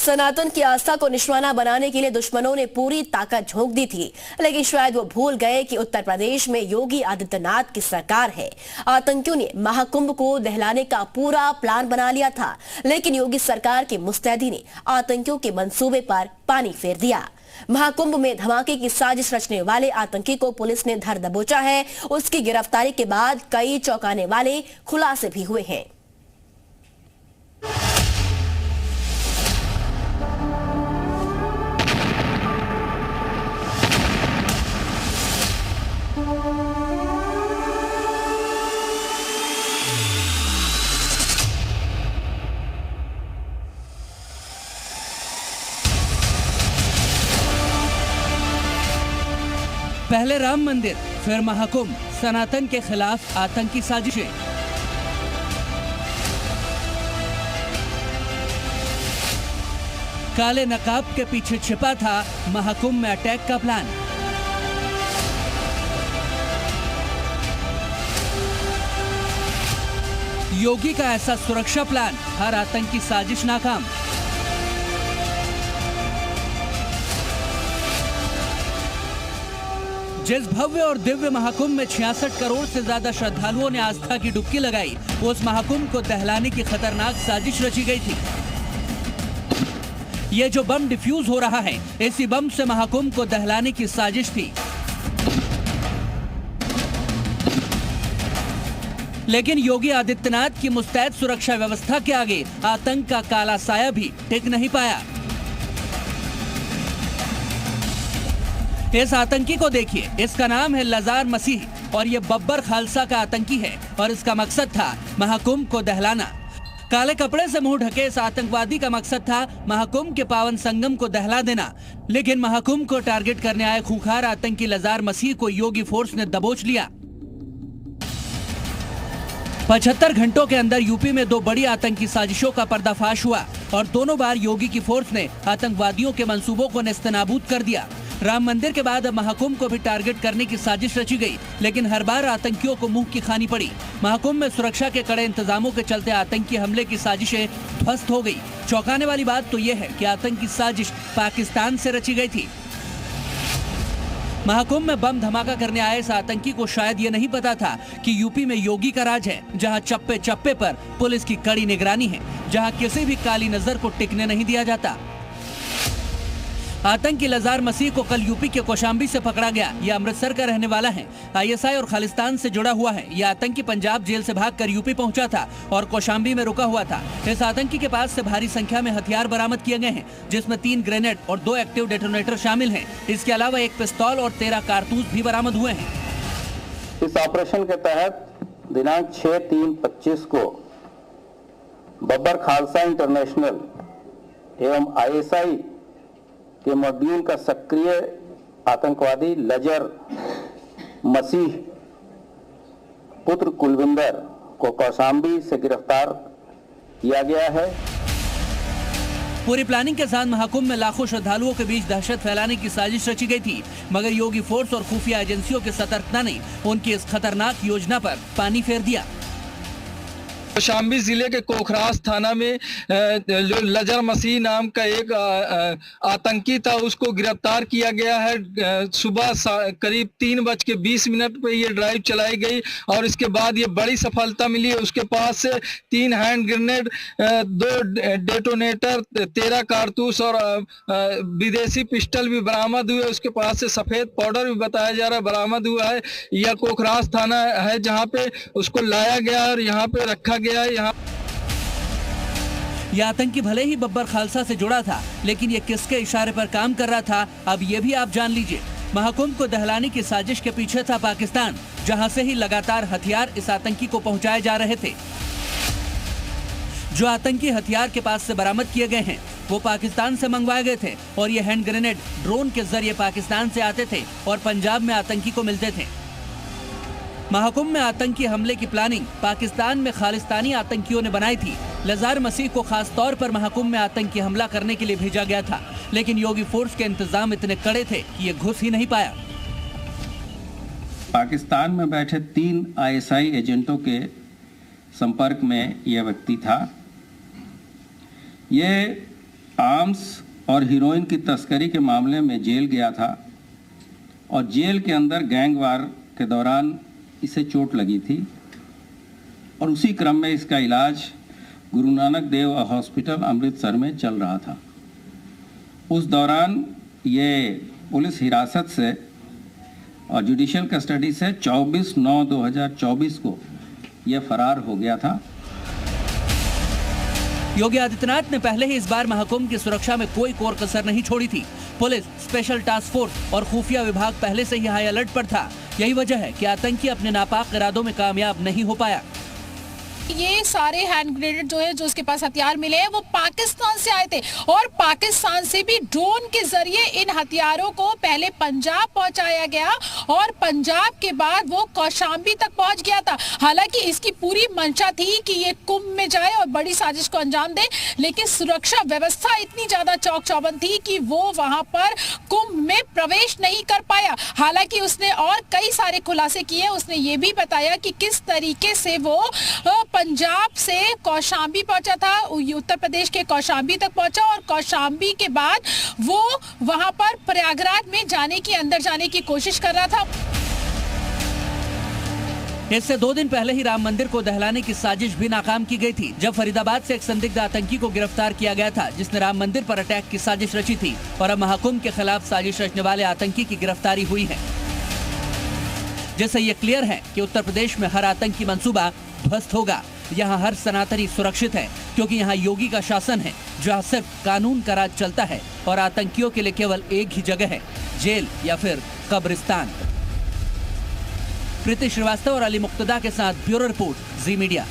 सनातन की आस्था को निशाना बनाने के लिए दुश्मनों ने पूरी ताकत झोंक दी थी, लेकिन शायद वो भूल गए कि उत्तर प्रदेश में योगी आदित्यनाथ की सरकार है। आतंकियों ने महाकुंभ को दहलाने का पूरा प्लान बना लिया था, लेकिन योगी सरकार की मुस्तैदी ने आतंकियों के मंसूबे पर पानी फेर दिया। महाकुंभ में धमाके की साजिश रचने वाले आतंकी को पुलिस ने धर दबोचा है। उसकी गिरफ्तारी के बाद कई चौंकाने वाले खुलासे भी हुए हैं। पहले राम मंदिर, फिर महाकुंभ, सनातन के खिलाफ आतंकी साजिशें। काले नकाब के पीछे छिपा था महाकुंभ में अटैक का प्लान। योगी का ऐसा सुरक्षा प्लान, हर आतंकी साजिश नाकाम। जिस भव्य और दिव्य महाकुंभ में 66 करोड़ से ज्यादा श्रद्धालुओं ने आस्था की डुबकी लगाई, उस महाकुंभ को दहलाने की खतरनाक साजिश रची गई थी। ये जो बम डिफ्यूज हो रहा है, इसी बम से महाकुंभ को दहलाने की साजिश थी। लेकिन योगी आदित्यनाथ की मुस्तैद सुरक्षा व्यवस्था के आगे आतंक का काला साया भी टिक नहीं पाया। इस आतंकी को देखिए, इसका नाम है लजार मसीह और ये बब्बर खालसा का आतंकी है और इसका मकसद था महाकुंभ को दहलाना। काले कपड़े से मुंह ढके इस आतंकवादी का मकसद था महाकुंभ के पावन संगम को दहला देना। लेकिन महाकुंभ को टारगेट करने आए खूंखार आतंकी लजार मसीह को योगी फोर्स ने दबोच लिया। 75 घंटों के अंदर यूपी में 2 बड़ी आतंकी साजिशों का पर्दाफाश हुआ और दोनों बार योगी की फोर्स ने आतंकवादियों के मंसूबों को नेस्तनाबूद कर दिया। राम मंदिर के बाद अब महाकुंभ को भी टारगेट करने की साजिश रची गई, लेकिन हर बार आतंकियों को मुंह की खानी पड़ी। महाकुंभ में सुरक्षा के कड़े इंतजामों के चलते आतंकी हमले की साजिशें ध्वस्त हो गई। चौंकाने वाली बात तो यह है कि आतंकी साजिश पाकिस्तान से रची गई थी। महाकुंभ में बम धमाका करने आए इस आतंकी को शायद ये नहीं पता था कि यूपी में योगी का राज है, जहां चप्पे चप्पे पर पुलिस की कड़ी निगरानी है, जहां किसी भी काली नजर को टिकने नहीं दिया जाता। आतंकी लजार मसीह को कल यूपी के कौशाम्बी से पकड़ा गया। यह अमृतसर का रहने वाला है, आईएसआई और खालिस्तान से जुड़ा हुआ है। यह आतंकी पंजाब जेल से भागकर यूपी पहुंचा था और कौशाम्बी में रुका हुआ था। इस आतंकी के पास से भारी संख्या में हथियार बरामद किए गए हैं, जिसमें 3 ग्रेनेड और 2 एक्टिव डेटोनेटर शामिल हैं। इसके अलावा 1 पिस्तौल और 13 कारतूस भी बरामद हुए हैं। इस ऑपरेशन के तहत दिनांक 6/3/25 को बब्बर खालसा इंटरनेशनल एवं आईएसआई के मॉड्यूल का सक्रिय आतंकवादी लजर मसीह पुत्र कुलविंदर को कौशाम्बी से गिरफ्तार किया गया है। पूरी प्लानिंग के साथ महाकुंभ में लाखों श्रद्धालुओं के बीच दहशत फैलाने की साजिश रची गई थी, मगर योगी फोर्स और खुफिया एजेंसियों की सतर्कता ने उनकी इस खतरनाक योजना पर पानी फेर दिया। कौशाम्बी जिले के कोखरास थाना में जो लजर मसीह नाम का एक आतंकी था, उसको गिरफ्तार किया गया है। सुबह करीब 3:20 पे ये ड्राइव चलाई गई और इसके बाद ये बड़ी सफलता मिली। उसके पास से 3 हैंड ग्रेनेड, 2 डेटोनेटर, 13 कारतूस और विदेशी पिस्टल भी बरामद हुए। उसके पास से सफेद पाउडर भी बताया जा रहा है बरामद हुआ है। यह कोखरास थाना है जहाँ पे उसको लाया गया और यहाँ पे रखा गया है। यहाँ यह आतंकी भले ही बब्बर खालसा से जुड़ा था, लेकिन ये किसके इशारे पर काम कर रहा था, अब ये भी आप जान लीजिए। महाकुंभ को दहलाने की साजिश के पीछे था पाकिस्तान, जहां से ही लगातार हथियार इस आतंकी को पहुंचाए जा रहे थे। जो आतंकी हथियार के पास से बरामद किए गए हैं, वो पाकिस्तान से मंगवाए गए थे और ये हैंड ग्रेनेड ड्रोन के जरिए पाकिस्तान से आते थे और पंजाब में आतंकी को मिलते थे। महाकुंभ में आतंकी हमले की प्लानिंग पाकिस्तान में खालिस्तानी आतंकियों ने बनाई थी। लजार मसीह को खास तौर पर महाकुंभ में आतंकी हमला करने के लिए भेजा गया था, लेकिन योगी फोर्स के इंतजाम इतने कड़े थे कि ये घुस ही नहीं पाया। पाकिस्तान में बैठे 3 आईएसआई एजेंटों के संपर्क में यह व्यक्ति था। ये आर्म्स और हीरोइन की तस्करी के मामले में जेल गया था और जेल के अंदर गैंग वार के दौरान इसे चोट लगी थी और उसी क्रम में इसका इलाज गुरु नानक देव हॉस्पिटल अमृतसर में चल रहा था। उस दौरान ये पुलिस हिरासत से और जुडिशियल कस्टडी से 24/9/2024 को यह फरार हो गया था। योगी आदित्यनाथ ने पहले ही इस बार महाकुंभ की सुरक्षा में कोई कोर कसर नहीं छोड़ी थी। पुलिस, स्पेशल टास्क फोर्स और खुफिया विभाग पहले से ही हाई अलर्ट पर था। यही वजह है कि आतंकी अपने नापाक इरादों में कामयाब नहीं हो पाया। ये सारे हैंड ग्रेनेड जो है, जो उसके पास हथियार मिले हैं, वो पाकिस्तान से आए थे और पाकिस्तान से भी ड्रोन के जरिए इन हथियारों को पहले पंजाब पहुंचाया गया और पंजाब के बाद वो कौशाम्बी तक पहुंच गया था। हालांकि इसकी पूरी मंशा थी कि ये कुंभ में जाए और बड़ी साजिश को अंजाम दे, लेकिन सुरक्षा व्यवस्था इतनी ज्यादा चौक चौबंद थी कि वो वहां पर कुंभ में प्रवेश नहीं कर पाया। हालांकि उसने और कई सारे खुलासे किए। उसने ये भी बताया कि किस तरीके से वो पंजाब से कौशाम्बी पहुंचा था, उत्तर प्रदेश के कौशाम्बी तक पहुंचा और कौशाम्बी के बाद वो वहां पर प्रयागराज में जाने की, अंदर जाने की कोशिश कर रहा था। इससे 2 दिन पहले ही राम मंदिर को दहलाने की साजिश भी नाकाम की गई थी, जब फरीदाबाद से एक संदिग्ध आतंकी को गिरफ्तार किया गया था, जिसने राम मंदिर पर अटैक की साजिश रची थी। और अब महाकुंभ के खिलाफ साजिश रचने वाले आतंकी की गिरफ्तारी हुई है, जिससे ये क्लियर है कि उत्तर प्रदेश में हर आतंकी मंसूबा ध्वस्त होगा। यहाँ हर सनातनी सुरक्षित है, क्योंकि यहाँ योगी का शासन है, जहाँ सिर्फ कानून का राज चलता है और आतंकियों के लिए केवल एक ही जगह है, जेल या फिर कब्रिस्तान। प्रीति श्रीवास्तव और अली मुक्तदा के साथ ब्यूरो रिपोर्ट, जी मीडिया।